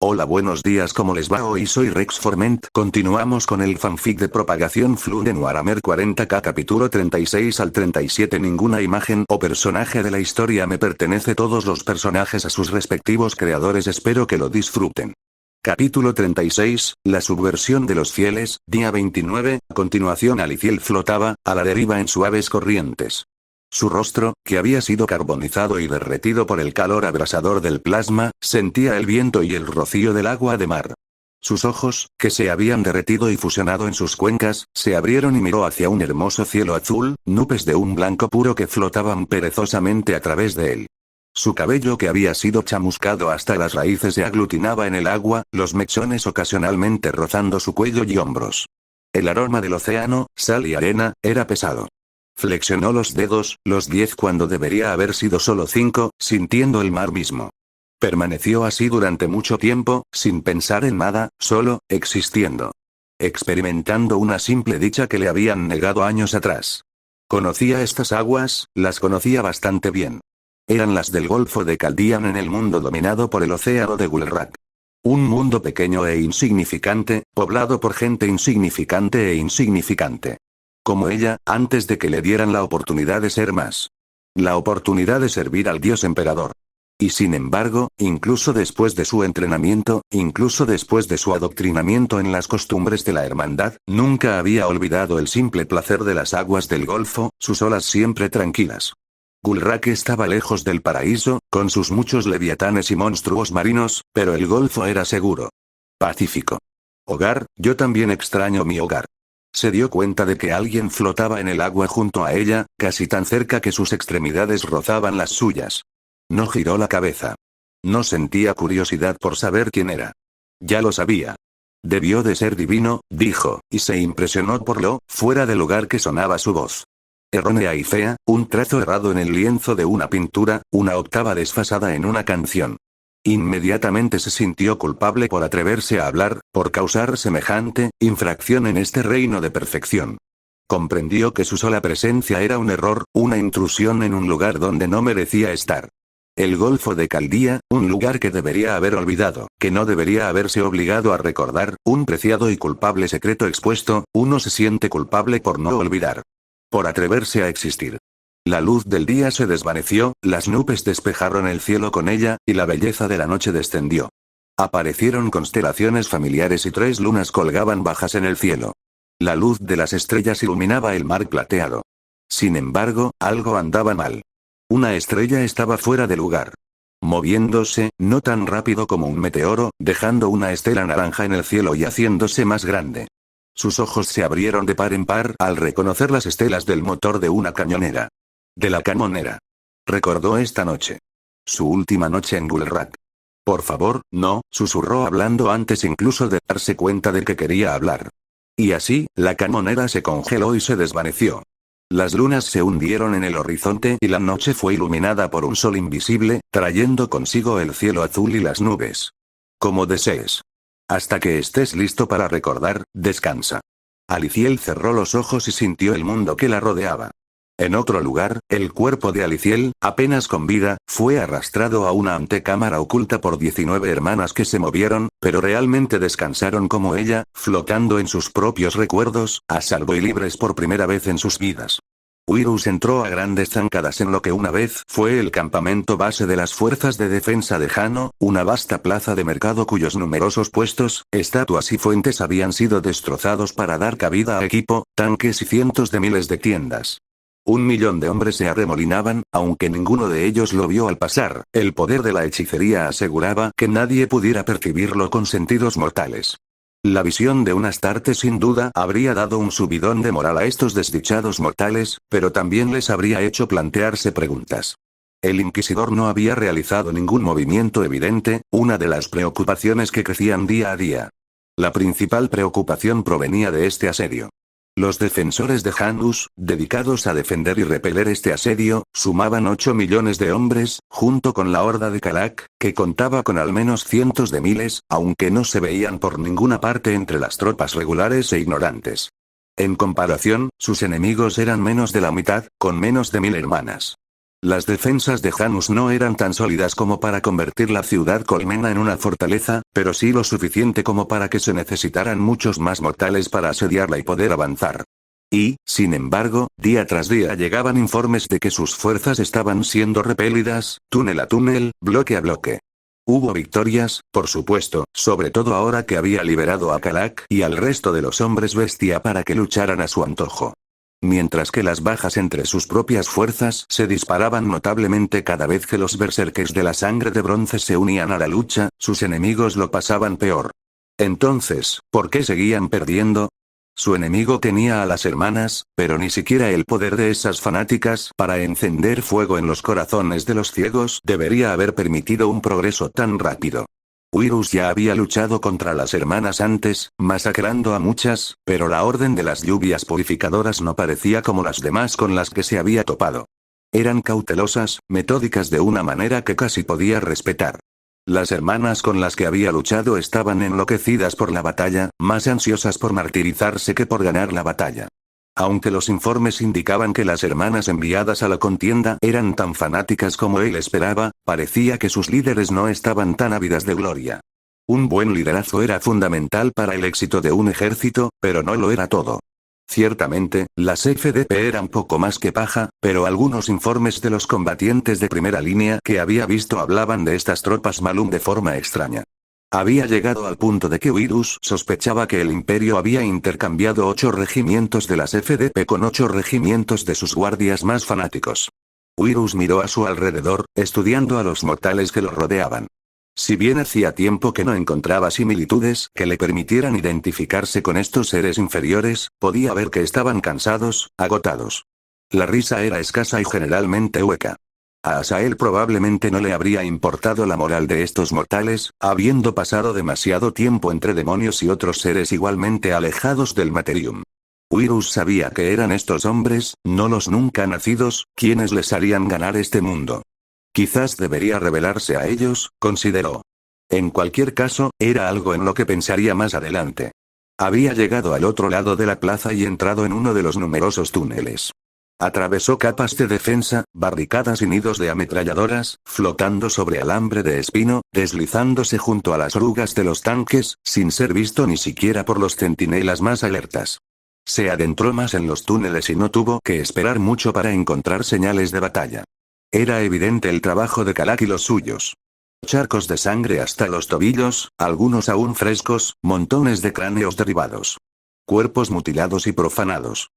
Hola, buenos días, ¿cómo les va? Hoy soy Rex Forment. Continuamos con el fanfic de propagación Flood de Warhammer 40k capítulo 36 al 37. Ninguna imagen o personaje de la historia me pertenece, todos los personajes a sus respectivos creadores. Espero que lo disfruten. Capítulo 36, la subversión de los fieles, día 29. A continuación, Aliciel flotaba, a la deriva en suaves corrientes. Su rostro, que había sido carbonizado y derretido por el calor abrasador del plasma, sentía el viento y el rocío del agua de mar. Sus ojos, que se habían derretido y fusionado en sus cuencas, se abrieron y miró hacia un hermoso cielo azul, nubes de un blanco puro que flotaban perezosamente a través de él. Su cabello, que había sido chamuscado hasta las raíces, se aglutinaba en el agua, los mechones ocasionalmente rozando su cuello y hombros. El aroma del océano, sal y arena, era pesado. Flexionó los dedos, los 10 cuando debería haber sido solo 5, sintiendo el mar mismo. Permaneció así durante mucho tiempo, sin pensar en nada, solo, existiendo. Experimentando una simple dicha que le habían negado años atrás. Conocía estas aguas, las conocía bastante bien. Eran las del Golfo de Caldian, en el mundo dominado por el océano de Gulrak. Un mundo pequeño e insignificante, poblado por gente insignificante e insignificante. Como ella, antes de que le dieran la oportunidad de ser más. La oportunidad de servir al dios emperador. Y sin embargo, incluso después de su entrenamiento, incluso después de su adoctrinamiento en las costumbres de la hermandad, nunca había olvidado el simple placer de las aguas del Golfo, sus olas siempre tranquilas. Gulrak estaba lejos del paraíso, con sus muchos leviatanes y monstruos marinos, pero el Golfo era seguro. Pacífico. Hogar, yo también extraño mi hogar. Se dio cuenta de que alguien flotaba en el agua junto a ella, casi tan cerca que sus extremidades rozaban las suyas. No giró la cabeza. No sentía curiosidad por saber quién era. Ya lo sabía. Debió de ser divino, dijo, y se impresionó por lo fuera de lugar que sonaba su voz. Errónea y fea, un trazo errado en el lienzo de una pintura, una octava desfasada en una canción. Inmediatamente se sintió culpable por atreverse a hablar, por causar semejante infracción en este reino de perfección. Comprendió que su sola presencia era un error, una intrusión en un lugar donde no merecía estar. El Golfo de Caldía, un lugar que debería haber olvidado, que no debería haberse obligado a recordar, un preciado y culpable secreto expuesto, uno se siente culpable por no olvidar. Por atreverse a existir. La luz del día se desvaneció, las nubes despejaron el cielo con ella, y la belleza de la noche descendió. Aparecieron constelaciones familiares y 3 lunas colgaban bajas en el cielo. La luz de las estrellas iluminaba el mar plateado. Sin embargo, algo andaba mal. Una estrella estaba fuera de lugar. Moviéndose, no tan rápido como un meteoro, dejando una estela naranja en el cielo y haciéndose más grande. Sus ojos se abrieron de par en par al reconocer las estelas del motor de una cañonera. De la cañonera. Recordó esta noche. Su última noche en Gulrak. Por favor, no, susurró hablando antes incluso de darse cuenta de que quería hablar. Y así, la cañonera se congeló y se desvaneció. Las lunas se hundieron en el horizonte y la noche fue iluminada por un sol invisible, trayendo consigo el cielo azul y las nubes. Como desees. Hasta que estés listo para recordar, descansa. Aliciel cerró los ojos y sintió el mundo que la rodeaba. En otro lugar, el cuerpo de Aliciel, apenas con vida, fue arrastrado a una antecámara oculta por 19 hermanas que se movieron, pero realmente descansaron como ella, flotando en sus propios recuerdos, a salvo y libres por primera vez en sus vidas. Wirus entró a grandes zancadas en lo que una vez fue el campamento base de las fuerzas de defensa de Jano, una vasta plaza de mercado cuyos numerosos puestos, estatuas y fuentes habían sido destrozados para dar cabida a equipo, tanques y cientos de miles de tiendas. 1 millón de hombres se arremolinaban, aunque ninguno de ellos lo vio al pasar, el poder de la hechicería aseguraba que nadie pudiera percibirlo con sentidos mortales. La visión de un Astarte sin duda habría dado un subidón de moral a estos desdichados mortales, pero también les habría hecho plantearse preguntas. El inquisidor no había realizado ningún movimiento evidente, una de las preocupaciones que crecían día a día. La principal preocupación provenía de este asedio. Los defensores de Janus, dedicados a defender y repeler este asedio, sumaban 8 millones de hombres, junto con la horda de Kalak, que contaba con al menos cientos de miles, aunque no se veían por ninguna parte entre las tropas regulares e ignorantes. En comparación, sus enemigos eran menos de la mitad, con menos de 1000 hermanas. Las defensas de Janus no eran tan sólidas como para convertir la ciudad colmena en una fortaleza, pero sí lo suficiente como para que se necesitaran muchos más mortales para asediarla y poder avanzar. Y, sin embargo, día tras día llegaban informes de que sus fuerzas estaban siendo repelidas, túnel a túnel, bloque a bloque. Hubo victorias, por supuesto, sobre todo ahora que había liberado a Kalak y al resto de los hombres bestia para que lucharan a su antojo. Mientras que las bajas entre sus propias fuerzas se disparaban notablemente cada vez que los berserkers de la sangre de bronce se unían a la lucha, sus enemigos lo pasaban peor. Entonces, ¿por qué seguían perdiendo? Su enemigo tenía a las hermanas, pero ni siquiera el poder de esas fanáticas para encender fuego en los corazones de los ciegos debería haber permitido un progreso tan rápido. Wirus ya había luchado contra las hermanas antes, masacrando a muchas, pero la orden de las lluvias purificadoras no parecía como las demás con las que se había topado. Eran cautelosas, metódicas de una manera que casi podía respetar. Las hermanas con las que había luchado estaban enloquecidas por la batalla, más ansiosas por martirizarse que por ganar la batalla. Aunque los informes indicaban que las hermanas enviadas a la contienda eran tan fanáticas como él esperaba, parecía que sus líderes no estaban tan ávidas de gloria. Un buen liderazgo era fundamental para el éxito de un ejército, pero no lo era todo. Ciertamente, las FDP eran poco más que paja, pero algunos informes de los combatientes de primera línea que había visto hablaban de estas tropas Malum de forma extraña. Había llegado al punto de que Wirus sospechaba que el imperio había intercambiado 8 regimientos de las FDP con 8 regimientos de sus guardias más fanáticos. Wirus miró a su alrededor, estudiando a los mortales que lo rodeaban. Si bien hacía tiempo que no encontraba similitudes que le permitieran identificarse con estos seres inferiores, podía ver que estaban cansados, agotados. La risa era escasa y generalmente hueca. A Asael probablemente no le habría importado la moral de estos mortales, habiendo pasado demasiado tiempo entre demonios y otros seres igualmente alejados del Materium. Wirus sabía que eran estos hombres, no los nunca nacidos, quienes les harían ganar este mundo. Quizás debería revelarse a ellos, consideró. En cualquier caso, era algo en lo que pensaría más adelante. Había llegado al otro lado de la plaza y entrado en uno de los numerosos túneles. Atravesó capas de defensa, barricadas y nidos de ametralladoras, flotando sobre alambre de espino, deslizándose junto a las orugas de los tanques, sin ser visto ni siquiera por los centinelas más alertas. Se adentró más en los túneles y no tuvo que esperar mucho para encontrar señales de batalla. Era evidente el trabajo de Kalak y los suyos. Charcos de sangre hasta los tobillos, algunos aún frescos, montones de cráneos derribados. Cuerpos mutilados y profanados.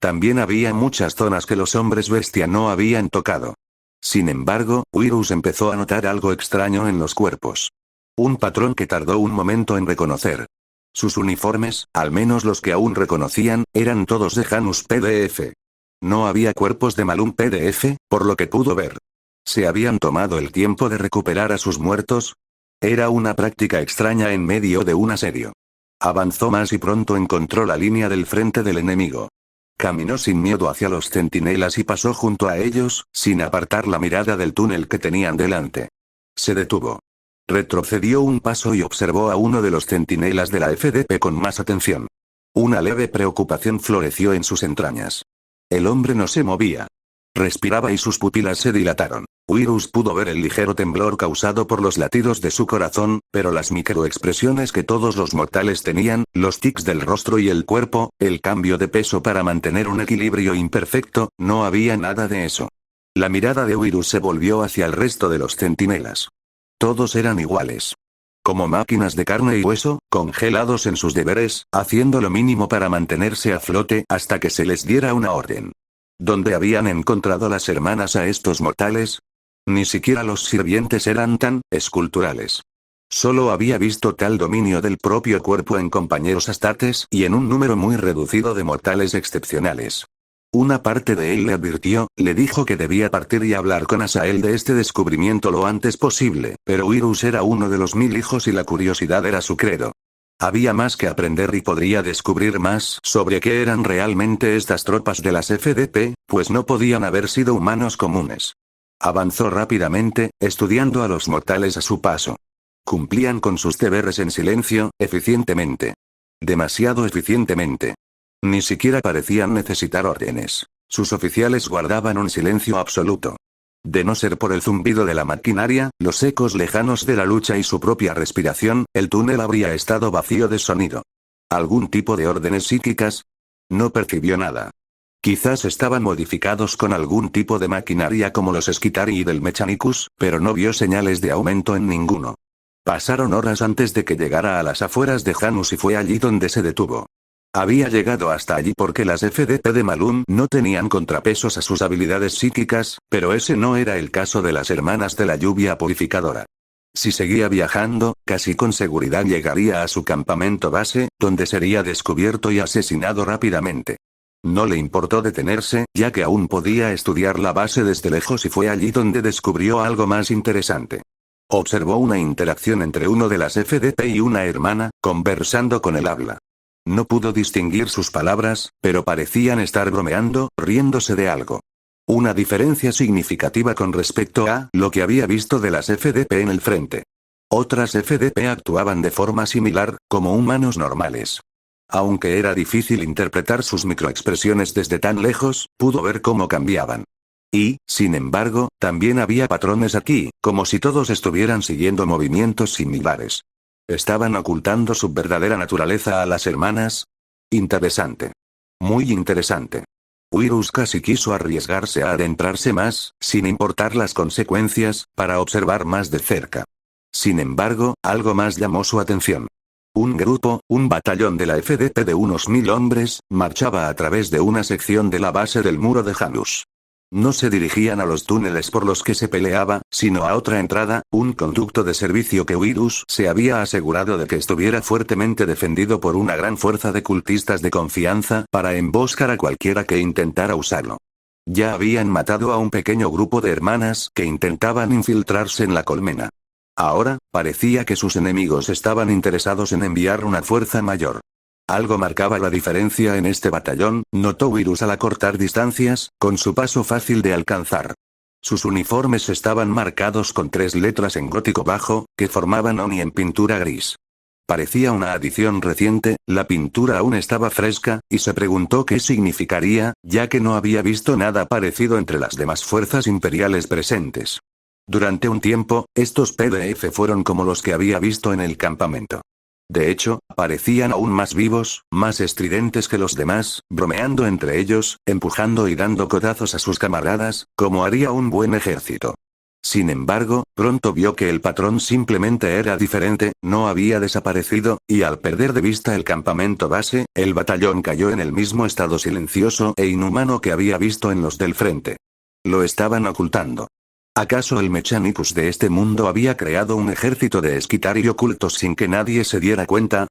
También había muchas zonas que los hombres bestia no habían tocado. Sin embargo, Wirus empezó a notar algo extraño en los cuerpos. Un patrón que tardó un momento en reconocer. Sus uniformes, al menos los que aún reconocían, eran todos de Janus PDF. No había cuerpos de Malum PDF, por lo que pudo ver. ¿Se habían tomado el tiempo de recuperar a sus muertos? Era una práctica extraña en medio de un asedio. Avanzó más y pronto encontró la línea del frente del enemigo. Caminó sin miedo hacia los centinelas y pasó junto a ellos, sin apartar la mirada del túnel que tenían delante. Se detuvo. Retrocedió un paso y observó a uno de los centinelas de la FDP con más atención. Una leve preocupación floreció en sus entrañas. El hombre no se movía. Respiraba y sus pupilas se dilataron. Wirus pudo ver el ligero temblor causado por los latidos de su corazón, pero las microexpresiones que todos los mortales tenían, los tics del rostro y el cuerpo, el cambio de peso para mantener un equilibrio imperfecto, no había nada de eso. La mirada de Wirus se volvió hacia el resto de los centinelas. Todos eran iguales. Como máquinas de carne y hueso, congelados en sus deberes, haciendo lo mínimo para mantenerse a flote hasta que se les diera una orden. ¿Dónde habían encontrado las hermanas a estos mortales? Ni siquiera los sirvientes eran tan esculturales. Solo había visto tal dominio del propio cuerpo en compañeros astates y en un número muy reducido de mortales excepcionales. Una parte de él le advirtió, le dijo que debía partir y hablar con Asael de este descubrimiento lo antes posible, pero Wirus era uno de los 1000 hijos y la curiosidad era su credo. Había más que aprender y podría descubrir más sobre qué eran realmente estas tropas de las FDP, pues no podían haber sido humanos comunes. Avanzó rápidamente, estudiando a los mortales a su paso. Cumplían con sus deberes en silencio, eficientemente. Demasiado eficientemente. Ni siquiera parecían necesitar órdenes. Sus oficiales guardaban un silencio absoluto. De no ser por el zumbido de la maquinaria, los ecos lejanos de la lucha y su propia respiración, el túnel habría estado vacío de sonido. ¿Algún tipo de órdenes psíquicas? No percibió nada. Quizás estaban modificados con algún tipo de maquinaria como los Skitari y del Mechanicus, pero no vio señales de aumento en ninguno. Pasaron horas antes de que llegara a las afueras de Janus y fue allí donde se detuvo. Había llegado hasta allí porque las FDP de Malun no tenían contrapesos a sus habilidades psíquicas, pero ese no era el caso de las hermanas de la lluvia purificadora. Si seguía viajando, casi con seguridad llegaría a su campamento base, donde sería descubierto y asesinado rápidamente. No le importó detenerse, ya que aún podía estudiar la base desde lejos y fue allí donde descubrió algo más interesante. Observó una interacción entre uno de las FDP y una hermana, conversando con el habla. No pudo distinguir sus palabras, pero parecían estar bromeando, riéndose de algo. Una diferencia significativa con respecto a lo que había visto de las FDP en el frente. Otras FDP actuaban de forma similar, como humanos normales. Aunque era difícil interpretar sus microexpresiones desde tan lejos, pudo ver cómo cambiaban. Y, sin embargo, también había patrones aquí, como si todos estuvieran siguiendo movimientos similares. ¿Estaban ocultando su verdadera naturaleza a las hermanas? Interesante. Muy interesante. Wirus casi quiso arriesgarse a adentrarse más, sin importar las consecuencias, para observar más de cerca. Sin embargo, algo más llamó su atención. Un batallón de la FDP de unos 1000 hombres, marchaba a través de una sección de la base del muro de Janus. No se dirigían a los túneles por los que se peleaba, sino a otra entrada, un conducto de servicio que Wirus se había asegurado de que estuviera fuertemente defendido por una gran fuerza de cultistas de confianza para emboscar a cualquiera que intentara usarlo. Ya habían matado a un pequeño grupo de hermanas que intentaban infiltrarse en la colmena. Ahora, parecía que sus enemigos estaban interesados en enviar una fuerza mayor. Algo marcaba la diferencia en este batallón, notó Wirus al acortar distancias, con su paso fácil de alcanzar. Sus uniformes estaban marcados con 3 letras en gótico bajo, que formaban Oni en pintura gris. Parecía una adición reciente, la pintura aún estaba fresca, y se preguntó qué significaría, ya que no había visto nada parecido entre las demás fuerzas imperiales presentes. Durante un tiempo, estos PDF fueron como los que había visto en el campamento. De hecho, parecían aún más vivos, más estridentes que los demás, bromeando entre ellos, empujando y dando codazos a sus camaradas, como haría un buen ejército. Sin embargo, pronto vio que el patrón simplemente era diferente, no había desaparecido, y al perder de vista el campamento base, el batallón cayó en el mismo estado silencioso e inhumano que había visto en los del frente. Lo estaban ocultando. ¿Acaso el Mechanicus de este mundo había creado un ejército de Skitari ocultos sin que nadie se diera cuenta?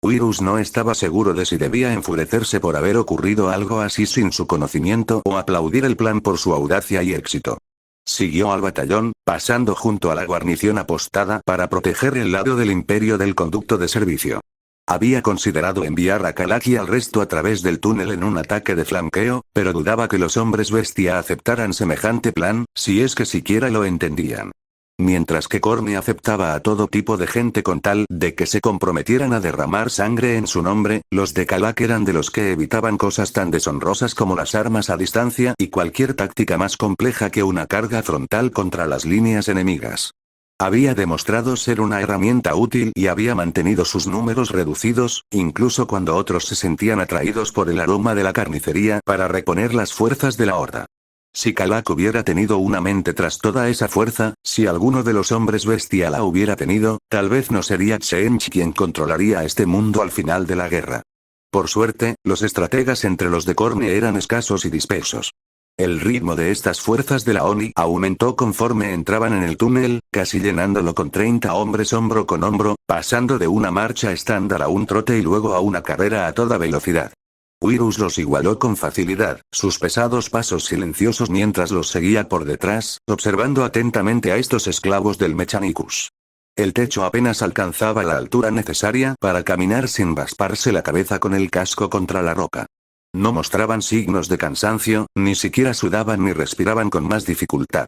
Wirus no estaba seguro de si debía enfurecerse por haber ocurrido algo así sin su conocimiento o aplaudir el plan por su audacia y éxito. Siguió al batallón, pasando junto a la guarnición apostada para proteger el lado del imperio del conducto de servicio. Había considerado enviar a Kalak y al resto a través del túnel en un ataque de flanqueo, pero dudaba que los hombres bestia aceptaran semejante plan, si es que siquiera lo entendían. Mientras que Corny aceptaba a todo tipo de gente con tal de que se comprometieran a derramar sangre en su nombre, los de Kalak eran de los que evitaban cosas tan deshonrosas como las armas a distancia y cualquier táctica más compleja que una carga frontal contra las líneas enemigas. Había demostrado ser una herramienta útil y había mantenido sus números reducidos, incluso cuando otros se sentían atraídos por el aroma de la carnicería para reponer las fuerzas de la horda. Si Kalak hubiera tenido una mente tras toda esa fuerza, si alguno de los hombres bestia la hubiera tenido, tal vez no sería Tsench quien controlaría este mundo al final de la guerra. Por suerte, los estrategas entre los de Corny eran escasos y dispersos. El ritmo de estas fuerzas de la ONI aumentó conforme entraban en el túnel, casi llenándolo con 30 hombres hombro con hombro, pasando de una marcha estándar a un trote y luego a una carrera a toda velocidad. Wirus los igualó con facilidad, sus pesados pasos silenciosos mientras los seguía por detrás, observando atentamente a estos esclavos del Mechanicus. El techo apenas alcanzaba la altura necesaria para caminar sin rasparse la cabeza con el casco contra la roca. No mostraban signos de cansancio, ni siquiera sudaban ni respiraban con más dificultad.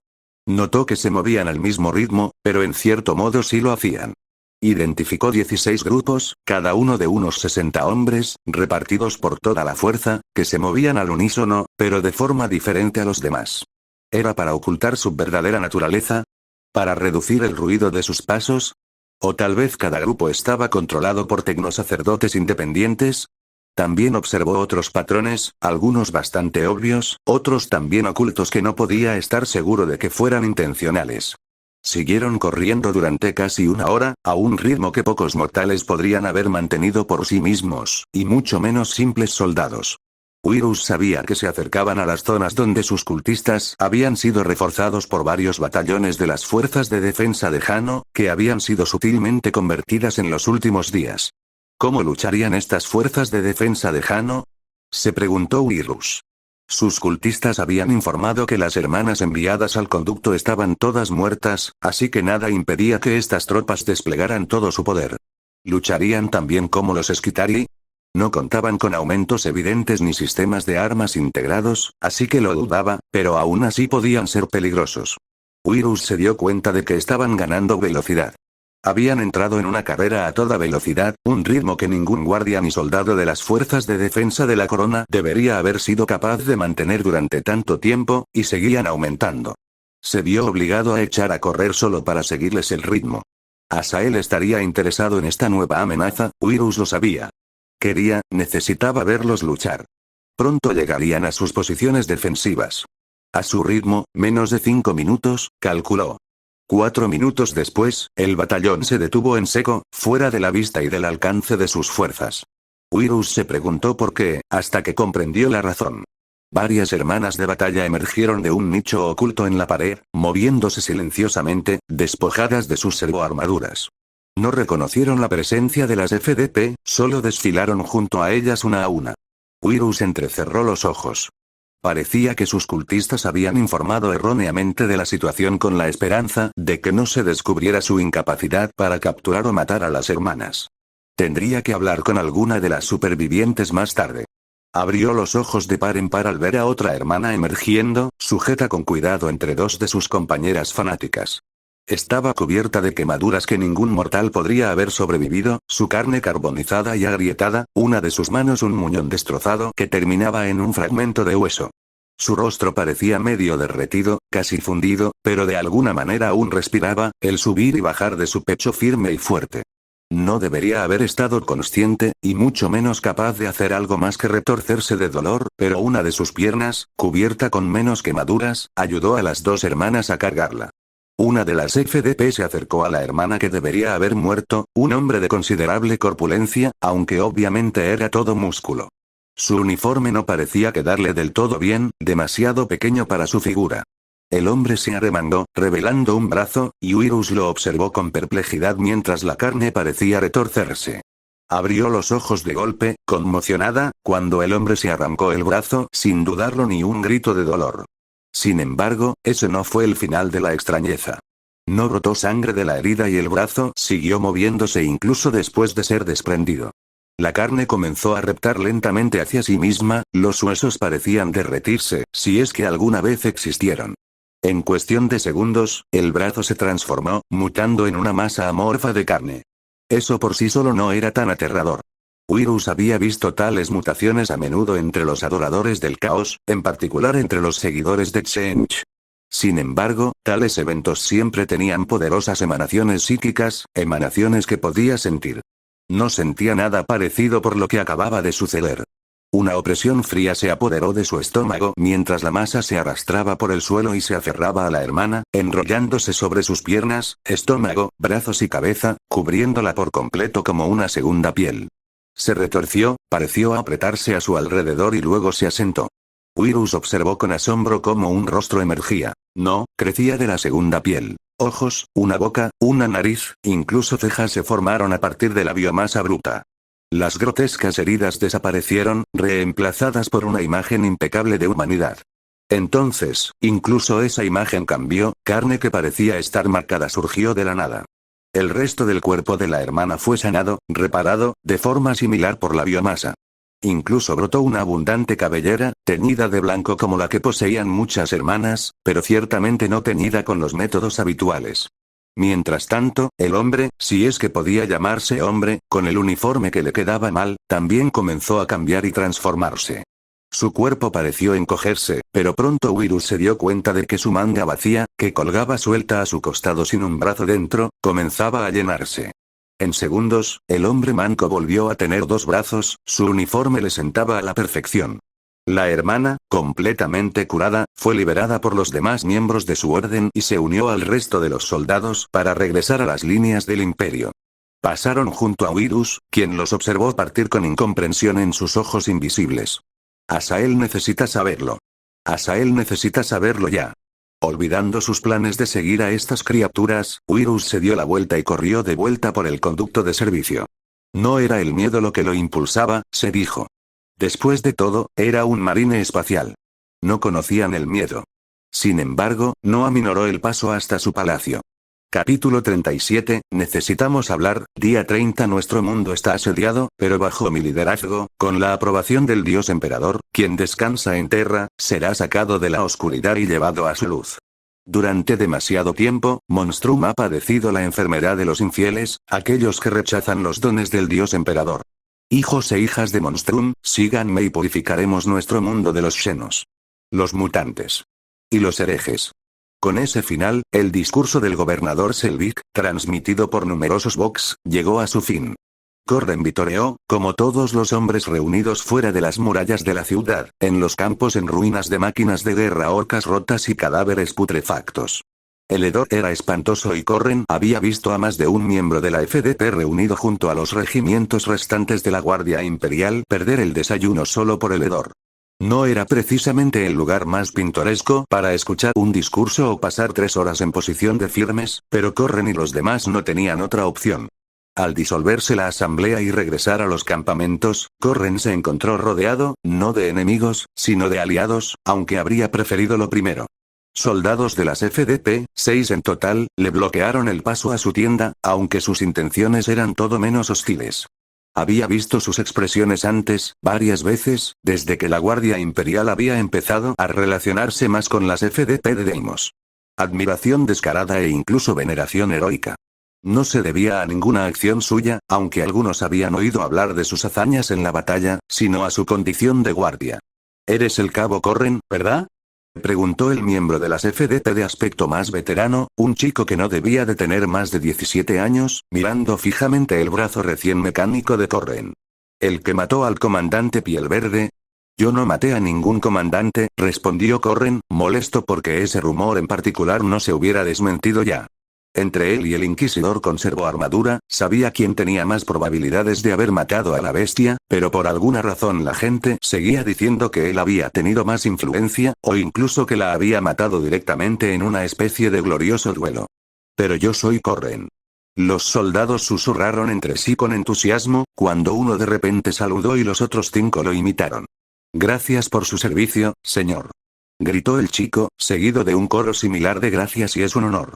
Notó que se movían al mismo ritmo, pero en cierto modo sí lo hacían. Identificó 16 grupos, cada uno de unos 60 hombres, repartidos por toda la fuerza, que se movían al unísono, pero de forma diferente a los demás. ¿Era para ocultar su verdadera naturaleza? ¿Para reducir el ruido de sus pasos? ¿O tal vez cada grupo estaba controlado por tecnosacerdotes independientes? También observó otros patrones, algunos bastante obvios, otros también ocultos que no podía estar seguro de que fueran intencionales. Siguieron corriendo durante casi una hora, a un ritmo que pocos mortales podrían haber mantenido por sí mismos, y mucho menos simples soldados. Wirus sabía que se acercaban a las zonas donde sus cultistas habían sido reforzados por varios batallones de las fuerzas de defensa de Jano, que habían sido sutilmente convertidas en los últimos días. ¿Cómo lucharían estas fuerzas de defensa de Jano? Se preguntó Wirus. Sus cultistas habían informado que las hermanas enviadas al conducto estaban todas muertas, así que nada impedía que estas tropas desplegaran todo su poder. ¿Lucharían también como los Skitari? No contaban con aumentos evidentes ni sistemas de armas integrados, así que lo dudaba, pero aún así podían ser peligrosos. Wirus se dio cuenta de que estaban ganando velocidad. Habían entrado en una carrera a toda velocidad, un ritmo que ningún guardia ni soldado de las fuerzas de defensa de la corona debería haber sido capaz de mantener durante tanto tiempo, y seguían aumentando. Se vio obligado a echar a correr solo para seguirles el ritmo. Asael estaría interesado en esta nueva amenaza, Wirus lo sabía. Necesitaba verlos luchar. Pronto llegarían a sus posiciones defensivas. A su ritmo, menos de 5 minutos, calculó. 4 minutos después, el batallón se detuvo en seco, fuera de la vista y del alcance de sus fuerzas. Wirus se preguntó por qué, hasta que comprendió la razón. Varias hermanas de batalla emergieron de un nicho oculto en la pared, moviéndose silenciosamente, despojadas de sus servoarmaduras. No reconocieron la presencia de las FDP, solo desfilaron junto a ellas una a una. Wirus entrecerró los ojos. Parecía que sus cultistas habían informado erróneamente de la situación con la esperanza de que no se descubriera su incapacidad para capturar o matar a las hermanas. Tendría que hablar con alguna de las supervivientes más tarde. Abrió los ojos de par en par al ver a otra hermana emergiendo, sujeta con cuidado entre dos de sus compañeras fanáticas. Estaba cubierta de quemaduras que ningún mortal podría haber sobrevivido, su carne carbonizada y agrietada, una de sus manos un muñón destrozado que terminaba en un fragmento de hueso. Su rostro parecía medio derretido, casi fundido, pero de alguna manera aún respiraba, el subir y bajar de su pecho firme y fuerte. No debería haber estado consciente, y mucho menos capaz de hacer algo más que retorcerse de dolor, pero una de sus piernas, cubierta con menos quemaduras, ayudó a las dos hermanas a cargarla. Una de las FDP se acercó a la hermana que debería haber muerto, un hombre de considerable corpulencia, aunque obviamente era todo músculo. Su uniforme no parecía quedarle del todo bien, demasiado pequeño para su figura. El hombre se arremangó, revelando un brazo, y Wirus lo observó con perplejidad mientras la carne parecía retorcerse. Abrió los ojos de golpe, conmocionada, cuando el hombre se arrancó el brazo, sin dudarlo ni un grito de dolor. Sin embargo, ese no fue el final de la extrañeza. No brotó sangre de la herida y el brazo siguió moviéndose incluso después de ser desprendido. La carne comenzó a reptar lentamente hacia sí misma, los huesos parecían derretirse, si es que alguna vez existieron. En cuestión de segundos, el brazo se transformó, mutando en una masa amorfa de carne. Eso por sí solo no era tan aterrador. Wirus había visto tales mutaciones a menudo entre los adoradores del caos, en particular entre los seguidores de Tzeentch. Sin embargo, tales eventos siempre tenían poderosas emanaciones psíquicas, emanaciones que podía sentir. No sentía nada parecido por lo que acababa de suceder. Una opresión fría se apoderó de su estómago mientras la masa se arrastraba por el suelo y se aferraba a la hermana, enrollándose sobre sus piernas, estómago, brazos y cabeza, cubriéndola por completo como una segunda piel. Se retorció, pareció apretarse a su alrededor y luego se asentó. Wirus observó con asombro cómo un rostro emergía. No, crecía de la segunda piel. Ojos, una boca, una nariz, incluso cejas se formaron a partir de la biomasa bruta. Las grotescas heridas desaparecieron, reemplazadas por una imagen impecable de humanidad. Entonces, incluso esa imagen cambió, carne que parecía estar marcada surgió de la nada. El resto del cuerpo de la hermana fue sanado, reparado, de forma similar por la biomasa. Incluso brotó una abundante cabellera, teñida de blanco como la que poseían muchas hermanas, pero ciertamente no teñida con los métodos habituales. Mientras tanto, el hombre, si es que podía llamarse hombre, con el uniforme que le quedaba mal, también comenzó a cambiar y transformarse. Su cuerpo pareció encogerse, pero pronto Wirus se dio cuenta de que su manga vacía, que colgaba suelta a su costado sin un brazo dentro, comenzaba a llenarse. En segundos, el hombre manco volvió a tener 2 brazos, su uniforme le sentaba a la perfección. La hermana, completamente curada, fue liberada por los demás miembros de su orden y se unió al resto de los soldados para regresar a las líneas del imperio. Pasaron junto a Wirus, quien los observó partir con incomprensión en sus ojos invisibles. Asael necesita saberlo. Asael necesita saberlo ya. Olvidando sus planes de seguir a estas criaturas, Wirus se dio la vuelta y corrió de vuelta por el conducto de servicio. No era el miedo lo que lo impulsaba, se dijo. Después de todo, era un marine espacial. No conocían el miedo. Sin embargo, no aminoró el paso hasta su palacio. Capítulo 37, necesitamos hablar, día 30. Nuestro mundo está asediado, pero bajo mi liderazgo, con la aprobación del Dios Emperador, quien descansa en Terra, será sacado de la oscuridad y llevado a su luz. Durante demasiado tiempo, Monstrum ha padecido la enfermedad de los infieles, aquellos que rechazan los dones del Dios Emperador. Hijos e hijas de Monstrum, síganme y purificaremos nuestro mundo de los xenos. Los mutantes. Y los herejes. Con ese final, el discurso del gobernador Selvig, transmitido por numerosos Vox, llegó a su fin. Corren vitoreó, como todos los hombres reunidos fuera de las murallas de la ciudad, en los campos en ruinas de máquinas de guerra, orcas rotas y cadáveres putrefactos. El hedor era espantoso y Corren había visto a más de un miembro de la FDP reunido junto a los regimientos restantes de la Guardia Imperial perder el desayuno solo por el hedor. No era precisamente el lugar más pintoresco para escuchar un discurso o pasar 3 horas en posición de firmes, pero Corren y los demás no tenían otra opción. Al disolverse la asamblea y regresar a los campamentos, Corren se encontró rodeado, no de enemigos, sino de aliados, aunque habría preferido lo primero. Soldados de las FDP, 6 en total, le bloquearon el paso a su tienda, aunque sus intenciones eran todo menos hostiles. Había visto sus expresiones antes, varias veces, desde que la Guardia Imperial había empezado a relacionarse más con las FDP de Deimos. Admiración descarada e incluso veneración heroica. No se debía a ninguna acción suya, aunque algunos habían oído hablar de sus hazañas en la batalla, sino a su condición de guardia. «Eres el cabo Corren, ¿verdad?», preguntó el miembro de las FDP de aspecto más veterano, un chico que no debía de tener más de 17 años, mirando fijamente el brazo recién mecánico de Corren. «¿El que mató al comandante Piel Verde?» «Yo no maté a ningún comandante», respondió Corren, molesto porque ese rumor en particular no se hubiera desmentido ya. Entre él y el inquisidor conservó armadura, sabía quién tenía más probabilidades de haber matado a la bestia, pero por alguna razón la gente seguía diciendo que él había tenido más influencia, o incluso que la había matado directamente en una especie de glorioso duelo. «Pero yo soy Corren». Los soldados susurraron entre sí con entusiasmo, cuando uno de repente saludó y los otros 5 lo imitaron. «Gracias por su servicio, señor», gritó el chico, seguido de un coro similar de gracias y es un honor.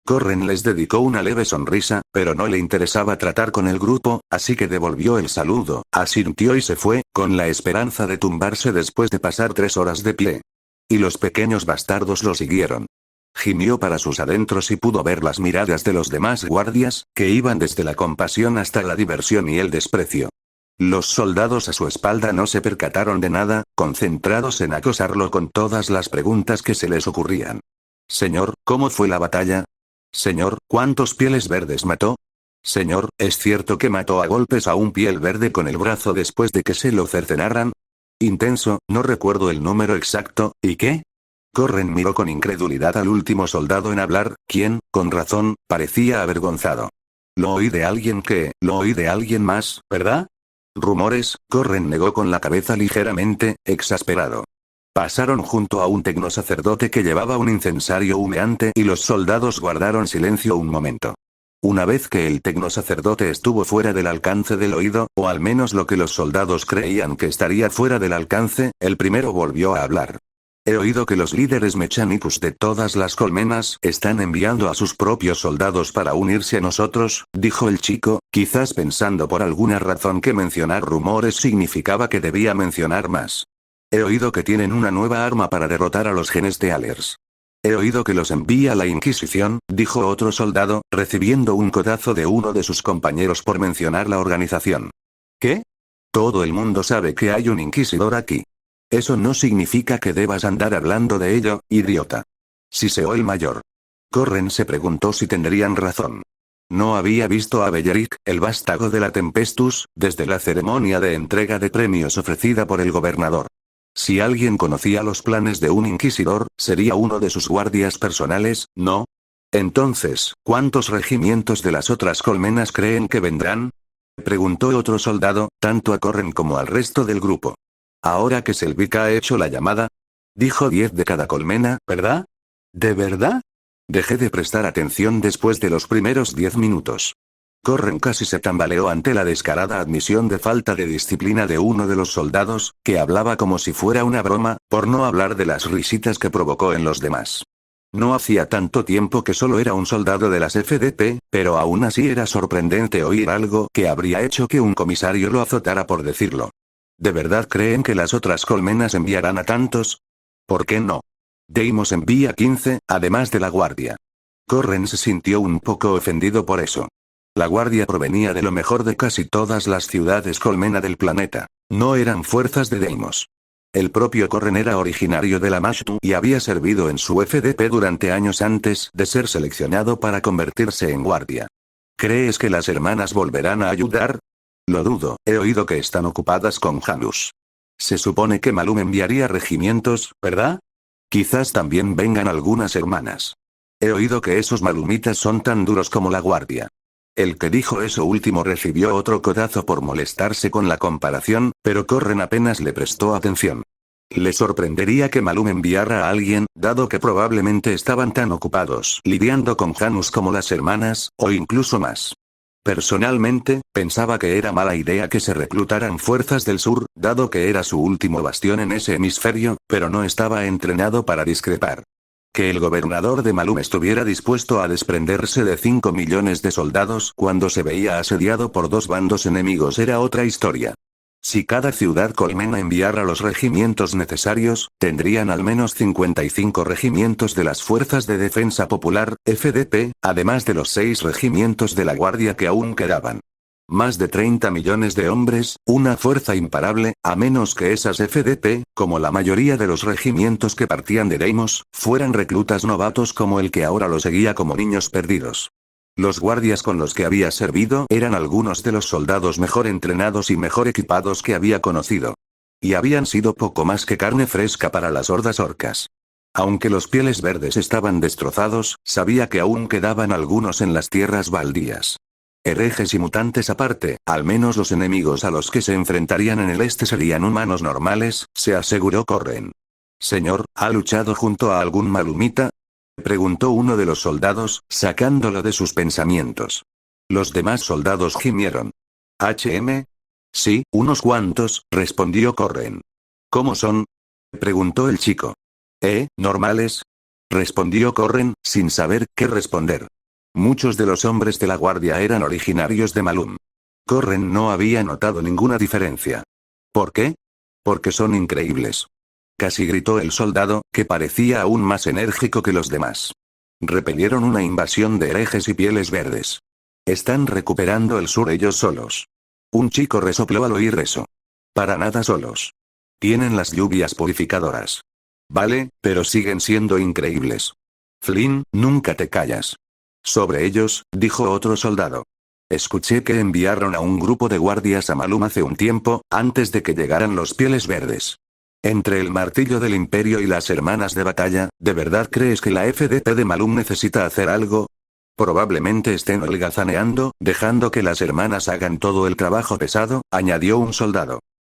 Corren les dedicó una leve sonrisa, pero no le interesaba tratar con el grupo, así que devolvió el saludo, asintió y se fue, con la esperanza de tumbarse después de pasar 3 horas de pie. Y los pequeños bastardos lo siguieron. Gimió para sus adentros y pudo ver las miradas de los demás guardias, que iban desde la compasión hasta la diversión y el desprecio. Los soldados a su espalda no se percataron de nada, concentrados en acosarlo con todas las preguntas que se les ocurrían. «Señor, ¿cómo fue la batalla? Señor, ¿cuántos pieles verdes mató? Señor, ¿es cierto que mató a golpes a un piel verde con el brazo después de que se lo cercenaran? Intenso, no recuerdo el número exacto, ¿y qué?» Corren miró con incredulidad al último soldado en hablar, quien, con razón, parecía avergonzado. «Lo oí de alguien más, ¿verdad?» «Rumores», Corren negó con la cabeza ligeramente, exasperado. Pasaron junto a un tecnosacerdote que llevaba un incensario humeante y los soldados guardaron silencio un momento. Una vez que el tecnosacerdote estuvo fuera del alcance del oído, o al menos lo que los soldados creían que estaría fuera del alcance, el primero volvió a hablar. «He oído que los líderes mechánicos de todas las colmenas están enviando a sus propios soldados para unirse a nosotros», dijo el chico, quizás pensando por alguna razón que mencionar rumores significaba que debía mencionar más. «He oído que tienen una nueva arma para derrotar a los Genestealers. He oído que los envía la Inquisición», dijo otro soldado, recibiendo un codazo de uno de sus compañeros por mencionar la organización. «¿Qué? Todo el mundo sabe que hay un inquisidor aquí. Eso no significa que debas andar hablando de ello, idiota. Siseó el mayor. Corren se preguntó si tendrían razón. No había visto a Belleric, el vástago de la Tempestus, desde la ceremonia de entrega de premios ofrecida por el gobernador. Si alguien conocía los planes de un inquisidor, sería uno de sus guardias personales, ¿no? Entonces, ¿cuántos regimientos de las otras colmenas creen que vendrán? Preguntó otro soldado, tanto a Corren como al resto del grupo. Ahora que Selvika ha hecho la llamada, dijo 10 de cada colmena, ¿verdad? ¿De verdad? Dejé de prestar atención después de los primeros 10 minutos. Corren casi se tambaleó ante la descarada admisión de falta de disciplina de uno de los soldados, que hablaba como si fuera una broma, por no hablar de las risitas que provocó en los demás. No hacía tanto tiempo que solo era un soldado de las FDP, pero aún así era sorprendente oír algo que habría hecho que un comisario lo azotara por decirlo. ¿De verdad creen que las otras colmenas enviarán a tantos? ¿Por qué no? Deimos envía 15, además de la guardia. Corren se sintió un poco ofendido por eso. La guardia provenía de lo mejor de casi todas las ciudades colmena del planeta. No eran fuerzas de Deimos. El propio Corren era originario de la Mashtu y había servido en su FDP durante años antes de ser seleccionado para convertirse en guardia. ¿Crees que las hermanas volverán a ayudar? Lo dudo, he oído que están ocupadas con Janus. Se supone que Malum enviaría regimientos, ¿verdad? Quizás también vengan algunas hermanas. He oído que esos malumitas son tan duros como la guardia. El que dijo eso último recibió otro codazo por molestarse con la comparación, pero Corren apenas le prestó atención. Le sorprendería que Malum enviara a alguien, dado que probablemente estaban tan ocupados lidiando con Janus como las hermanas, o incluso más. Personalmente, pensaba que era mala idea que se reclutaran fuerzas del sur, dado que era su último bastión en ese hemisferio, pero no estaba entrenado para discrepar. Que el gobernador de Malum estuviera dispuesto a desprenderse de 5 millones de soldados cuando se veía asediado por dos bandos enemigos era otra historia. Si cada ciudad colmena enviara los regimientos necesarios, tendrían al menos 55 regimientos de las Fuerzas de Defensa Popular, FDP, además de los 6 regimientos de la Guardia que aún quedaban. Más de 30 millones de hombres, una fuerza imparable, a menos que esas FDP, como la mayoría de los regimientos que partían de Deimos, fueran reclutas novatos como el que ahora lo seguía como niños perdidos. Los guardias con los que había servido eran algunos de los soldados mejor entrenados y mejor equipados que había conocido. Y habían sido poco más que carne fresca para las hordas orcas. Aunque los pieles verdes estaban destrozados, sabía que aún quedaban algunos en las tierras baldías. Herejes y mutantes aparte, al menos los enemigos a los que se enfrentarían en el este serían humanos normales, se aseguró Corren. Señor, ¿ha luchado junto a algún malumita? Preguntó uno de los soldados, sacándolo de sus pensamientos. Los demás soldados gimieron. ¿HM? Sí, unos cuantos, respondió Corren. ¿Cómo son? Preguntó el chico. Normales. Respondió Corren, sin saber qué responder. Muchos de los hombres de la guardia eran originarios de Malum. Corren no había notado ninguna diferencia. ¿Por qué? Porque son increíbles. Casi gritó el soldado, que parecía aún más enérgico que los demás. Repelieron una invasión de herejes y pieles verdes. Están recuperando el sur ellos solos. Un chico resopló al oír eso. Para nada solos. Tienen las lluvias purificadoras. Vale, pero siguen siendo increíbles. Flynn, nunca te callas. Sobre ellos, dijo otro soldado. Escuché que enviaron a un grupo de guardias a Malum hace un tiempo, antes de que llegaran los pieles verdes. Entre el martillo del imperio y las hermanas de batalla, ¿de verdad crees que la FDP de Malum necesita hacer algo? Probablemente estén holgazaneando, dejando que las hermanas hagan todo el trabajo pesado, añadió un soldado.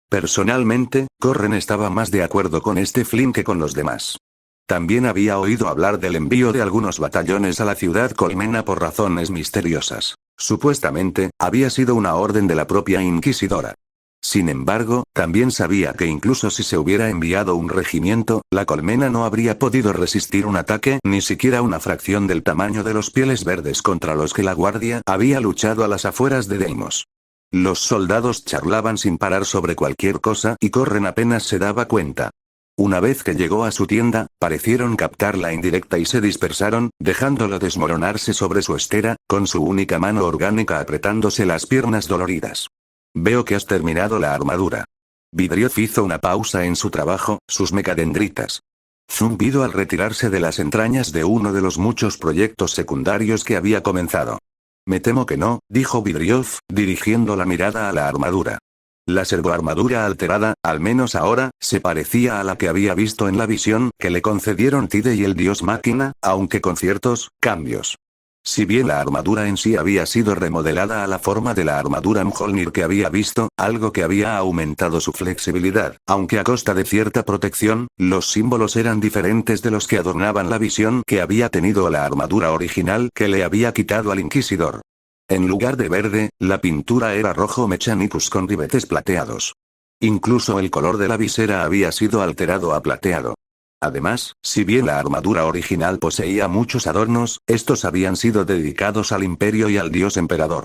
Personalmente, Corren estaba más de acuerdo con este Flynn que con los demás. También había oído hablar del envío de algunos batallones a la ciudad colmena por razones misteriosas. Supuestamente, había sido una orden de la propia Inquisidora. Sin embargo, también sabía que incluso si se hubiera enviado un regimiento, la colmena no habría podido resistir un ataque, ni siquiera una fracción del tamaño de los pieles verdes contra los que la guardia había luchado a las afueras de Deimos. Los soldados charlaban sin parar sobre cualquier cosa y Corren apenas se daba cuenta. Una vez que llegó a su tienda, parecieron captar la indirecta y se dispersaron, dejándolo desmoronarse sobre su estera, con su única mano orgánica apretándose las piernas doloridas. Veo que has terminado la armadura. Vidrioth hizo una pausa en su trabajo, sus mecadendritas. Zumbido al retirarse de las entrañas de uno de los muchos proyectos secundarios que había comenzado. Me temo que no, dijo Vidrioth, dirigiendo la mirada a la armadura. La servoarmadura alterada, al menos ahora, se parecía a la que había visto en la visión que le concedieron Tide y el dios máquina, aunque con ciertos cambios. Si bien la armadura en sí había sido remodelada a la forma de la armadura Mjolnir que había visto, algo que había aumentado su flexibilidad, aunque a costa de cierta protección, los símbolos eran diferentes de los que adornaban la visión que había tenido la armadura original que le había quitado al Inquisidor. En lugar de verde, la pintura era rojo Mechanicus con ribetes plateados. Incluso el color de la visera había sido alterado a plateado. Además, si bien la armadura original poseía muchos adornos, estos habían sido dedicados al imperio y al dios emperador.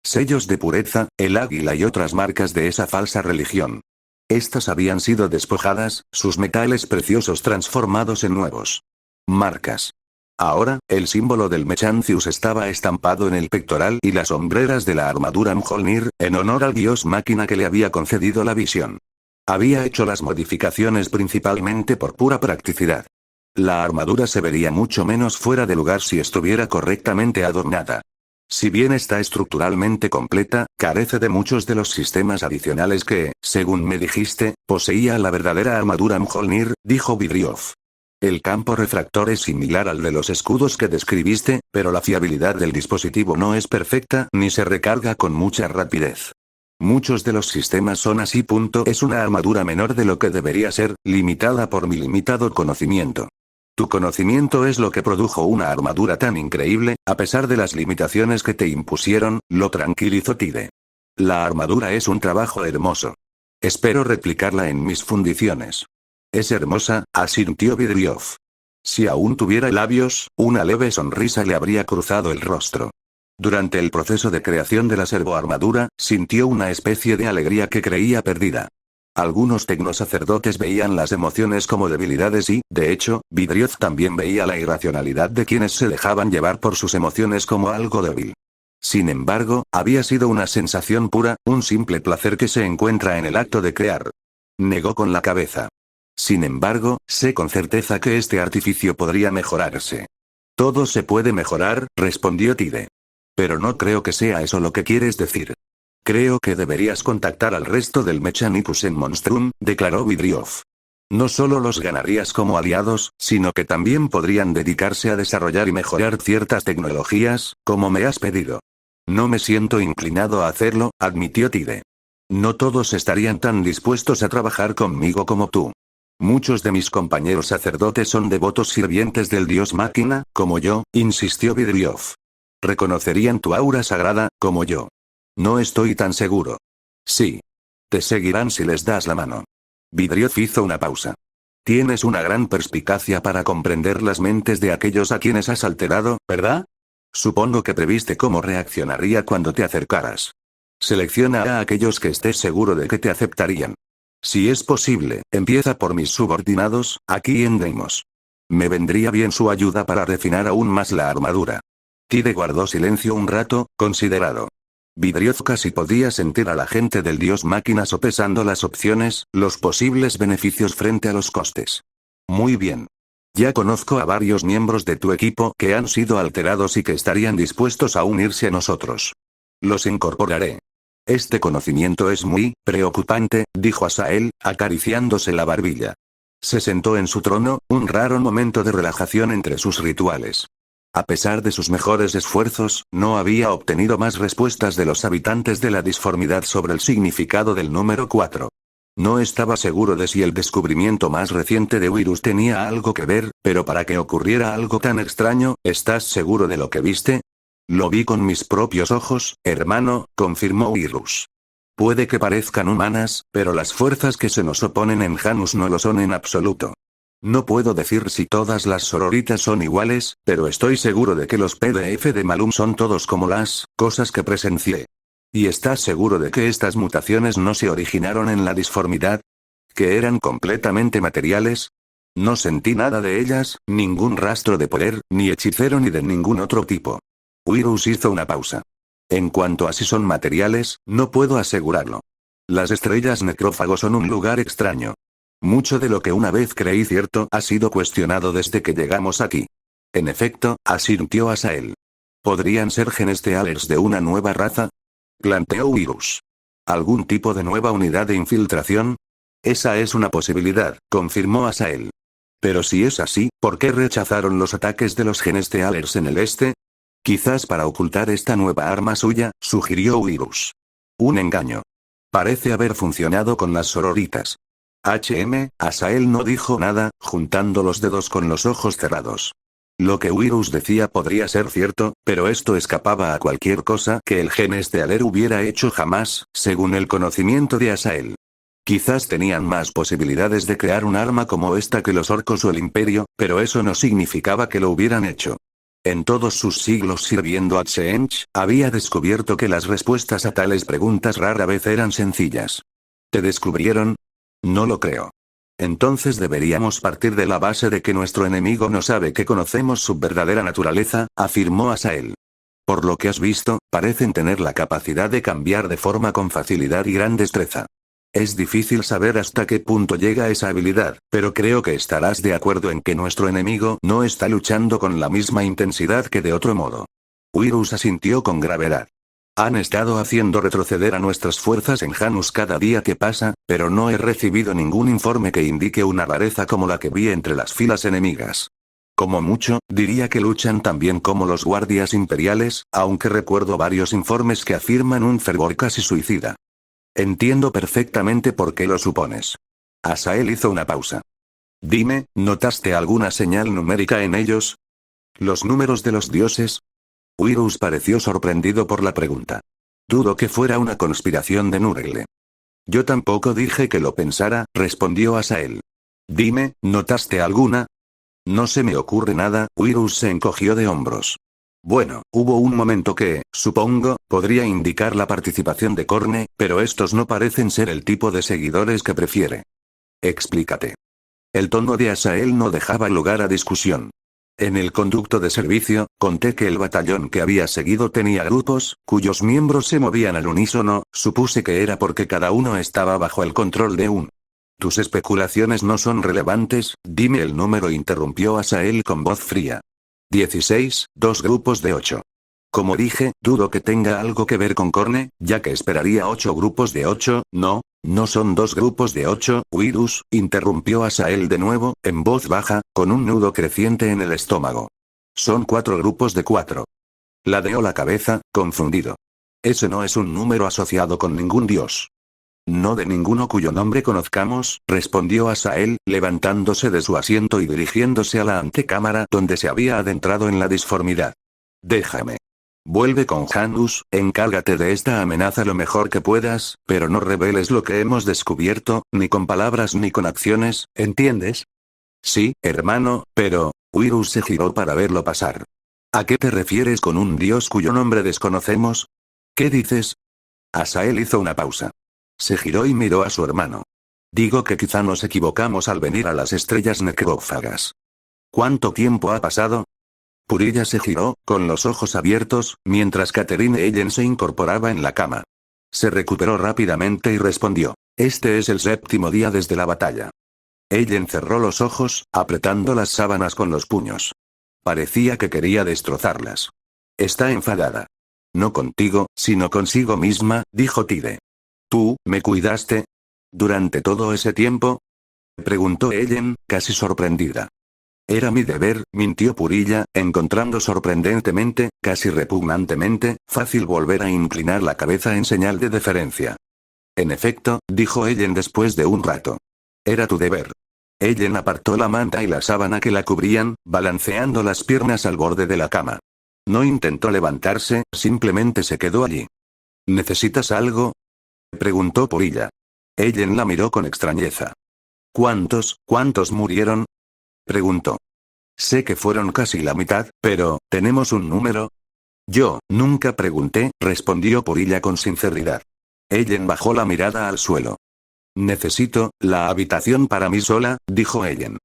Sellos de pureza, el águila y otras marcas de esa falsa religión. Estas habían sido despojadas, sus metales preciosos transformados en nuevos. Marcas. Ahora, el símbolo del Mechancius estaba estampado en el pectoral y las hombreras de la armadura Mjolnir, en honor al dios máquina que le había concedido la visión. Había hecho las modificaciones principalmente por pura practicidad. La armadura se vería mucho menos fuera de lugar si estuviera correctamente adornada. Si bien está estructuralmente completa, carece de muchos de los sistemas adicionales que, según me dijiste, poseía la verdadera armadura Mjolnir, dijo Vidrioth. El campo refractor es similar al de los escudos que describiste, pero la fiabilidad del dispositivo no es perfecta ni se recarga con mucha rapidez. Muchos de los sistemas son así. Es una armadura menor de lo que debería ser, limitada por mi limitado conocimiento. Tu conocimiento es lo que produjo una armadura tan increíble, a pesar de las limitaciones que te impusieron, lo tranquilizó Tide. La armadura es un trabajo hermoso. Espero replicarla en mis fundiciones. Es hermosa, asintió Vidrioth. Si aún tuviera labios, una leve sonrisa le habría cruzado el rostro. Durante el proceso de creación de la servoarmadura, sintió una especie de alegría que creía perdida. Algunos tecnosacerdotes veían las emociones como debilidades y, de hecho, Vidrioth también veía la irracionalidad de quienes se dejaban llevar por sus emociones como algo débil. Sin embargo, había sido una sensación pura, un simple placer que se encuentra en el acto de crear. Negó con la cabeza. Sin embargo, sé con certeza que este artificio podría mejorarse. Todo se puede mejorar, respondió Tide. Pero no creo que sea eso lo que quieres decir. Creo que deberías contactar al resto del Mechanicus en Monstrum, declaró Vidrioth. No solo los ganarías como aliados, sino que también podrían dedicarse a desarrollar y mejorar ciertas tecnologías, como me has pedido. No me siento inclinado a hacerlo, admitió Tide. No todos estarían tan dispuestos a trabajar conmigo como tú. Muchos de mis compañeros sacerdotes son devotos sirvientes del dios máquina, como yo, insistió Vidrioth. Reconocerían tu aura sagrada, como yo. No estoy tan seguro. Sí. Te seguirán si les das la mano. Vidrioth hizo una pausa. Tienes una gran perspicacia para comprender las mentes de aquellos a quienes has alterado, ¿verdad? Supongo que previste cómo reaccionaría cuando te acercaras. Selecciona a aquellos que estés seguro de que te aceptarían. Si es posible, empieza por mis subordinados, aquí en Deimos. Me vendría bien su ayuda para refinar aún más la armadura. Tide guardó silencio un rato, considerado. Vidrioth casi podía sentir a la gente del dios máquina sopesando las opciones, los posibles beneficios frente a los costes. Muy bien. Ya conozco a varios miembros de tu equipo que han sido alterados y que estarían dispuestos a unirse a nosotros. Los incorporaré. Este conocimiento es muy preocupante, dijo Asael, acariciándose la barbilla. Se sentó en su trono, un raro momento de relajación entre sus rituales. A pesar de sus mejores esfuerzos, no había obtenido más respuestas de los habitantes de la disformidad sobre el significado del número 4. No estaba seguro de si el descubrimiento más reciente de Wirus tenía algo que ver, pero para que ocurriera algo tan extraño, ¿estás seguro de lo que viste? Lo vi con mis propios ojos, hermano, confirmó Wirus. Puede que parezcan humanas, pero las fuerzas que se nos oponen en Janus no lo son en absoluto. No puedo decir si todas las sororitas son iguales, pero estoy seguro de que los PDF de Malum son todos como las cosas que presencié. ¿Y estás seguro de que estas mutaciones no se originaron en la disformidad? ¿Que eran completamente materiales? No sentí nada de ellas, ningún rastro de poder, ni hechicero ni de ningún otro tipo. Wirus hizo una pausa. En cuanto a si son materiales, no puedo asegurarlo. Las estrellas necrófago son un lugar extraño. Mucho de lo que una vez creí cierto ha sido cuestionado desde que llegamos aquí. En efecto, asintió Asael. ¿Podrían ser genestealers de una nueva raza? Planteó Virus. ¿Algún tipo de nueva unidad de infiltración? Esa es una posibilidad, confirmó Asael. Pero si es así, ¿por qué rechazaron los ataques de los genestealers en el este? Quizás para ocultar esta nueva arma suya, sugirió Virus. Un engaño. Parece haber funcionado con las sororitas. Asael no dijo nada, juntando los dedos con los ojos cerrados. Lo que Virus decía podría ser cierto, pero esto escapaba a cualquier cosa que el genestealer hubiera hecho jamás, según el conocimiento de Asael. Quizás tenían más posibilidades de crear un arma como esta que los orcos o el imperio, pero eso no significaba que lo hubieran hecho. En todos sus siglos sirviendo a Tseentch, había descubierto que las respuestas a tales preguntas rara vez eran sencillas. ¿Te descubrieron? No lo creo. Entonces deberíamos partir de la base de que nuestro enemigo no sabe que conocemos su verdadera naturaleza, afirmó Asael. Por lo que has visto, parecen tener la capacidad de cambiar de forma con facilidad y gran destreza. Es difícil saber hasta qué punto llega esa habilidad, pero creo que estarás de acuerdo en que nuestro enemigo no está luchando con la misma intensidad que de otro modo. Virus asintió con gravedad. Han estado haciendo retroceder a nuestras fuerzas en Janus cada día que pasa, pero no he recibido ningún informe que indique una rareza como la que vi entre las filas enemigas. Como mucho, diría que luchan también como los guardias imperiales, aunque recuerdo varios informes que afirman un fervor casi suicida. Entiendo perfectamente por qué lo supones. Asael hizo una pausa. Dime, ¿notaste alguna señal numérica en ellos? ¿Los números de los dioses? Virus pareció sorprendido por la pregunta. Dudo que fuera una conspiración de Nurgle. Yo tampoco dije que lo pensara, respondió Asael. Dime, ¿notaste alguna? No se me ocurre nada, Virus se encogió de hombros. Bueno, hubo un momento que, supongo, podría indicar la participación de Khorne, pero estos no parecen ser el tipo de seguidores que prefiere. Explícate. El tono de Asael no dejaba lugar a discusión. En el conducto de servicio, conté que el batallón que había seguido tenía grupos, cuyos miembros se movían al unísono, supuse que era porque cada uno estaba bajo el control de un. Tus especulaciones no son relevantes, dime el número, interrumpió Asael con voz fría. 16, 2 grupos de 8. Como dije, dudo que tenga algo que ver con Khorne, ya que esperaría 8 grupos de 8, no son 2 grupos de 8, Virus, interrumpió Asael de nuevo, en voz baja, con un nudo creciente en el estómago. Son 4 grupos de 4. Ladeó la cabeza, confundido. Ese no es un número asociado con ningún dios. No de ninguno cuyo nombre conozcamos, respondió Asael, levantándose de su asiento y dirigiéndose a la antecámara donde se había adentrado en la disformidad. Déjame. Vuelve con Janus, encárgate de esta amenaza lo mejor que puedas, pero no reveles lo que hemos descubierto, ni con palabras ni con acciones, ¿entiendes? Sí, hermano, pero... Virus se giró para verlo pasar. ¿A qué te refieres con un dios cuyo nombre desconocemos? ¿Qué dices? Asael hizo una pausa. Se giró y miró a su hermano. Digo que quizá nos equivocamos al venir a las estrellas necrófagas. ¿Cuánto tiempo ha pasado? Purilla se giró, con los ojos abiertos, mientras Catherine Ellen se incorporaba en la cama. Se recuperó rápidamente y respondió. Este es el 7º día desde la batalla. Ellen cerró los ojos, apretando las sábanas con los puños. Parecía que quería destrozarlas. Está enfadada. No contigo, sino consigo misma, dijo Tide. ¿Tú, me cuidaste? ¿Durante todo ese tiempo? Preguntó Ellen, casi sorprendida. Era mi deber, mintió Purilla, encontrando sorprendentemente, casi repugnantemente, fácil volver a inclinar la cabeza en señal de deferencia. En efecto, dijo Ellen después de un rato. Era tu deber. Ellen apartó la manta y la sábana que la cubrían, balanceando las piernas al borde de la cama. No intentó levantarse, simplemente se quedó allí. ¿Necesitas algo? Preguntó Purilla. Ellen la miró con extrañeza. ¿Cuántos murieron? Preguntó. Sé que fueron casi la mitad, pero, ¿tenemos un número? Yo, nunca pregunté, respondió Purilla con sinceridad. Ellen bajó la mirada al suelo. Necesito, la habitación para mí sola, dijo Ellen.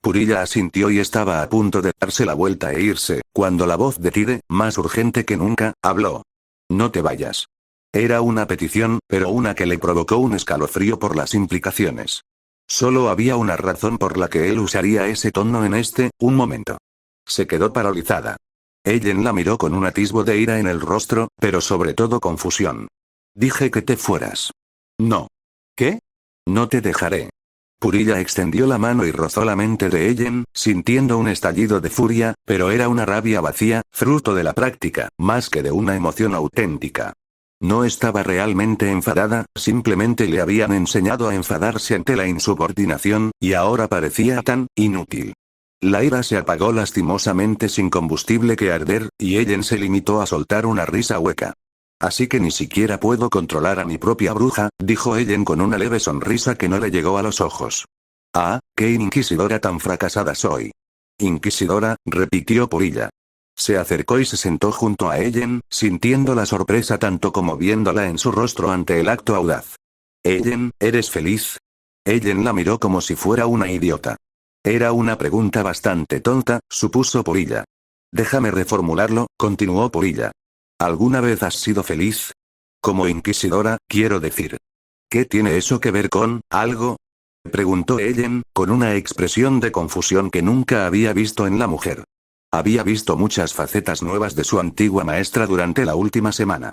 Purilla asintió y estaba a punto de darse la vuelta e irse, cuando la voz de Tide, más urgente que nunca, habló. No te vayas. Era una petición, pero una que le provocó un escalofrío por las implicaciones. Solo había una razón por la que él usaría ese tono en un momento. Se quedó paralizada. Ellen la miró con un atisbo de ira en el rostro, pero sobre todo confusión. Dije que te fueras. No. ¿Qué? No te dejaré. Purilla extendió la mano y rozó la mente de Ellen, sintiendo un estallido de furia, pero era una rabia vacía, fruto de la práctica, más que de una emoción auténtica. No estaba realmente enfadada, simplemente le habían enseñado a enfadarse ante la insubordinación, y ahora parecía tan inútil. La ira se apagó lastimosamente sin combustible que arder, y Ellen se limitó a soltar una risa hueca. Así que ni siquiera puedo controlar a mi propia bruja, dijo Ellen con una leve sonrisa que no le llegó a los ojos. Ah, qué inquisidora tan fracasada soy. Inquisidora, repitió Purilla. Se acercó y se sentó junto a Ellen, sintiendo la sorpresa tanto como viéndola en su rostro ante el acto audaz. Ellen, ¿eres feliz? Ellen la miró como si fuera una idiota. Era una pregunta bastante tonta, supuso Purilla. Déjame reformularlo, continuó Purilla. ¿Alguna vez has sido feliz? Como inquisidora, quiero decir. ¿Qué tiene eso que ver con algo? Preguntó Ellen, con una expresión de confusión que nunca había visto en la mujer. Había visto muchas facetas nuevas de su antigua maestra durante la última semana.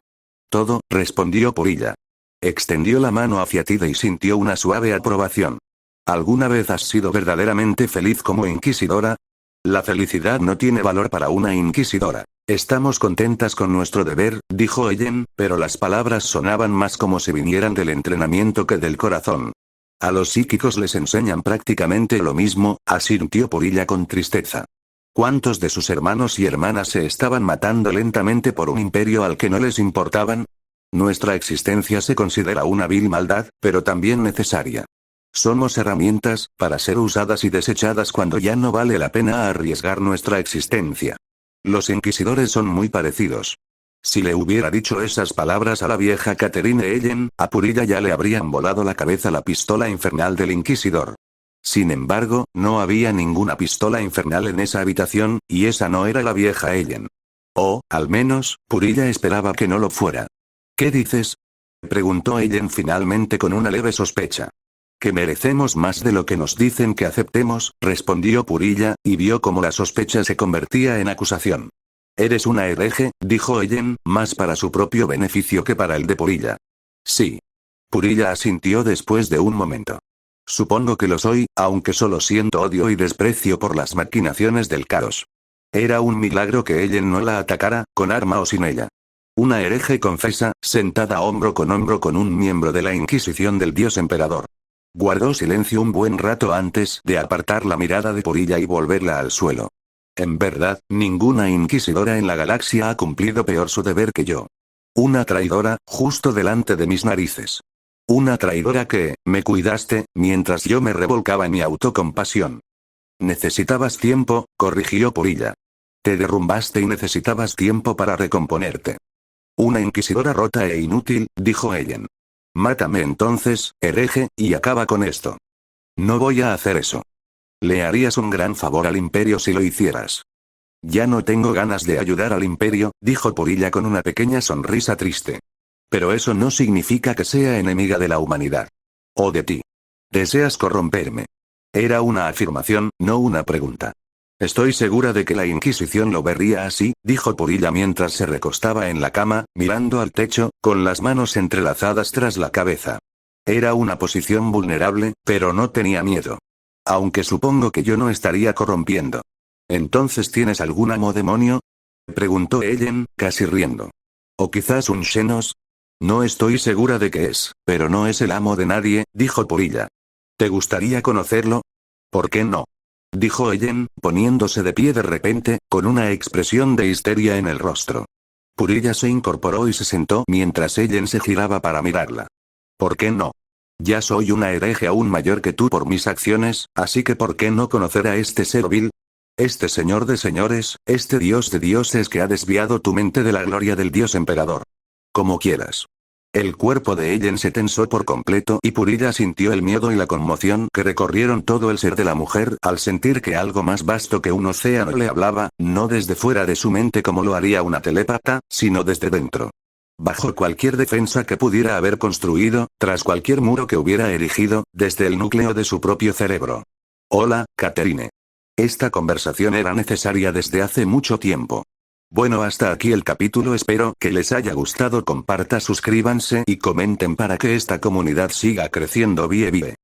Todo, respondió Purilla. Extendió la mano hacia Tide y sintió una suave aprobación. ¿Alguna vez has sido verdaderamente feliz como inquisidora? La felicidad no tiene valor para una inquisidora. Estamos contentas con nuestro deber, dijo Ellen, pero las palabras sonaban más como si vinieran del entrenamiento que del corazón. A los psíquicos les enseñan prácticamente lo mismo, asintió Purilla con tristeza. ¿Cuántos de sus hermanos y hermanas se estaban matando lentamente por un imperio al que no les importaban? Nuestra existencia se considera una vil maldad, pero también necesaria. Somos herramientas, para ser usadas y desechadas cuando ya no vale la pena arriesgar nuestra existencia. Los inquisidores son muy parecidos. Si le hubiera dicho esas palabras a la vieja Catherine Ellen, a Purilla ya le habrían volado la cabeza la pistola infernal del inquisidor. Sin embargo, no había ninguna pistola infernal en esa habitación, y esa no era la vieja Ellen. O, al menos, Purilla esperaba que no lo fuera. ¿Qué dices? Preguntó Ellen finalmente con una leve sospecha. Que merecemos más de lo que nos dicen que aceptemos, respondió Purilla, y vio cómo la sospecha se convertía en acusación. Eres una hereje, dijo Ellen, más para su propio beneficio que para el de Purilla. Sí. Purilla asintió después de un momento. Supongo que lo soy, aunque solo siento odio y desprecio por las maquinaciones del caos. Era un milagro que Ellen no la atacara, con arma o sin ella. Una hereje confesa, sentada hombro con un miembro de la Inquisición del Dios Emperador. Guardó silencio un buen rato antes de apartar la mirada de Purilla y volverla al suelo. En verdad, ninguna inquisidora en la galaxia ha cumplido peor su deber que yo. Una traidora, justo delante de mis narices. Una traidora que, me cuidaste, mientras yo me revolcaba en mi autocompasión. Necesitabas tiempo, corrigió Purilla. Te derrumbaste y necesitabas tiempo para recomponerte. Una inquisidora rota e inútil, dijo Ellen. Mátame entonces, hereje, y acaba con esto. No voy a hacer eso. Le harías un gran favor al imperio si lo hicieras. Ya no tengo ganas de ayudar al imperio, dijo Purilla con una pequeña sonrisa triste. Pero eso no significa que sea enemiga de la humanidad. O de ti. ¿Deseas corromperme? Era una afirmación, no una pregunta. Estoy segura de que la Inquisición lo vería así, dijo Purilla mientras se recostaba en la cama, mirando al techo, con las manos entrelazadas tras la cabeza. Era una posición vulnerable, pero no tenía miedo. Aunque supongo que yo no estaría corrompiendo. ¿Entonces tienes algún amo demonio? Preguntó Ellen, casi riendo. ¿O quizás un Xenos? No estoy segura de qué es, pero no es el amo de nadie, dijo Purilla. ¿Te gustaría conocerlo? ¿Por qué no? Dijo Ellen, poniéndose de pie de repente, con una expresión de histeria en el rostro. Purilla se incorporó y se sentó mientras Ellen se giraba para mirarla. ¿Por qué no? Ya soy una hereje aún mayor que tú por mis acciones, así que ¿por qué no conocer a este ser vil? Este señor de señores, este dios de dioses que ha desviado tu mente de la gloria del dios emperador. Como quieras. El cuerpo de Ellen se tensó por completo y Purilla sintió el miedo y la conmoción que recorrieron todo el ser de la mujer al sentir que algo más vasto que un océano le hablaba, no desde fuera de su mente como lo haría una telépata, sino desde dentro. bajo cualquier defensa que pudiera haber construido, tras cualquier muro que hubiera erigido, desde el núcleo de su propio cerebro. Hola, Catherine. Esta conversación era necesaria desde hace mucho tiempo. Bueno, hasta aquí el capítulo, espero que les haya gustado, comparta, suscríbanse y comenten para que esta comunidad siga creciendo. Bye bye.